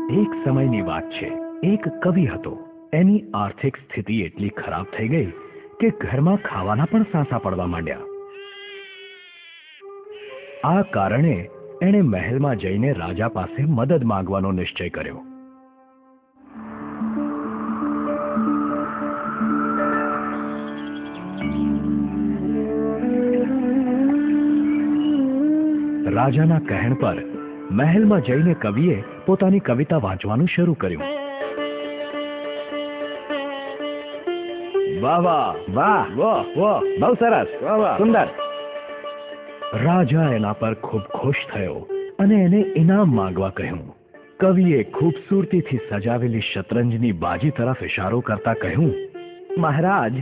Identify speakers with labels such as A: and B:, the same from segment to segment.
A: એક સમયની વાત છે. એક કવિ હતો. એની આર્થિક સ્થિતિ એટલી ખરાબ થઈ ગઈ કે ઘરમાં ખાવાના પણ સાંસા પડવા માંડ્યા. આ કારણે એણે મહેલમાં જઈને રાજા પાસે મદદ માંગવાનો નિશ્ચય કર્યો. રાજાના કહેણ પર મહેલમાં જઈને કવિએ પોતાની કવિતા વાંચવાનું શરૂ કર્યું. વાહ વાહ વાહ વાહ વાહ, બહુ સરસ, વાહ વાહ, સુંદર. રાજા એના પર ખૂબ ખુશ થયો અને એને ઇનામ માંગવા કહ્યું. કવિએ ખૂબસૂરતીથી સજાવેલી શતરંજની બાજી તરફ ઇશારો કરતા કહ્યું, મહારાજ,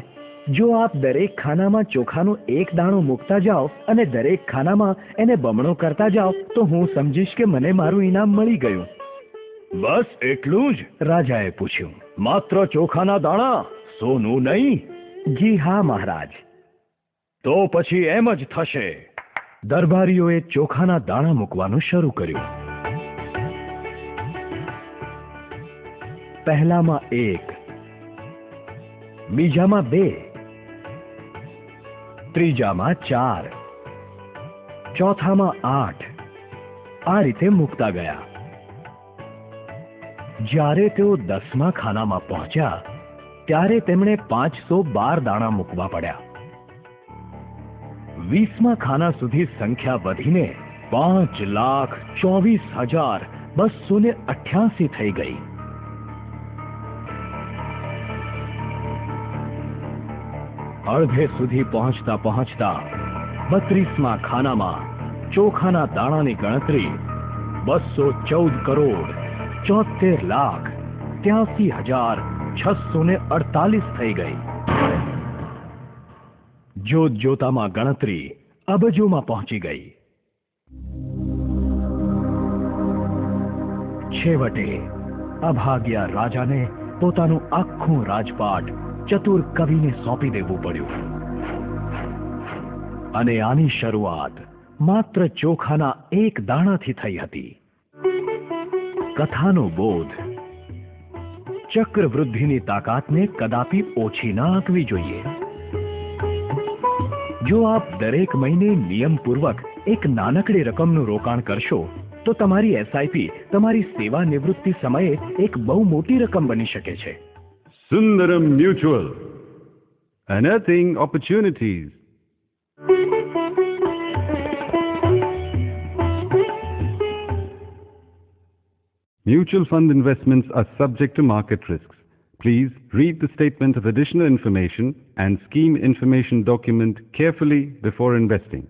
A: જો આપ દરેક ખાનામાં ચોખાનો એક દાણો મૂકતા જાઓ અને દરેક ખાનામાં એને બમણો કરતા જાઓ તો હું સમજીશ કે મને મારું ઇનામ મળી ગયું. બસ એટલું જ? રાજાએ પૂછ્યું. માત્ર ચોખાના દાણા, સોનું નહીં? જી હા મહારાજ. તો પછી એમ જ થશે. દરબારીઓએ ચોખાના દાણા મૂકવાનું શરૂ કર્યું. પહેલામાં 1, બીજામાં 2, ત્રીજામાં 4, ચોથામાં 8. આ રીતે મૂકતા ગયા. જ્યારે તેઓ 10મા ખાનામાં પહોંચ્યા ત્યારે તેમણે 512 દાણા મૂકવા પડ્યા. 20મા ખાના સુધી સંખ્યા વધીને 5,24,288 થઈ ગઈ. અડધે સુધી પહોંચતા પહોંચતા 32મા ખાનામાં ચોખાના દાણાની ગણતરી 214,73,83,648 થઈ ગઈ. જોત જોતામાં ગણતરી અબજોમાં પહોંચી ગઈ. છેવટે અભાગ્યા રાજાને પોતાનું આખું રાજપાટ ચતુર કવિને સોંપી દેવું પડ્યું. અને આની શરૂઆત માત્ર ચોખાના એક દાણાથી થઈ હતી. કથાનો બોધ: ચક્રવૃદ્ધિની તાકાતને કદાપી ઓછી ના આંકવી જોઈએ. જો આપ દરેક મહિને નિયમપૂર્વક એક નાનકડી રકમનું રોકાણ કરશો તો તમારી એસઆઈપી તમારી સેવા નિવૃત્તિ સમયે એક બહુ મોટી રકમ બની શકે છે.
B: Sundaram Mutual. Unearthing opportunities. Mutual fund investments are subject to market risks. Please read the statement of additional information and scheme information document carefully before investing.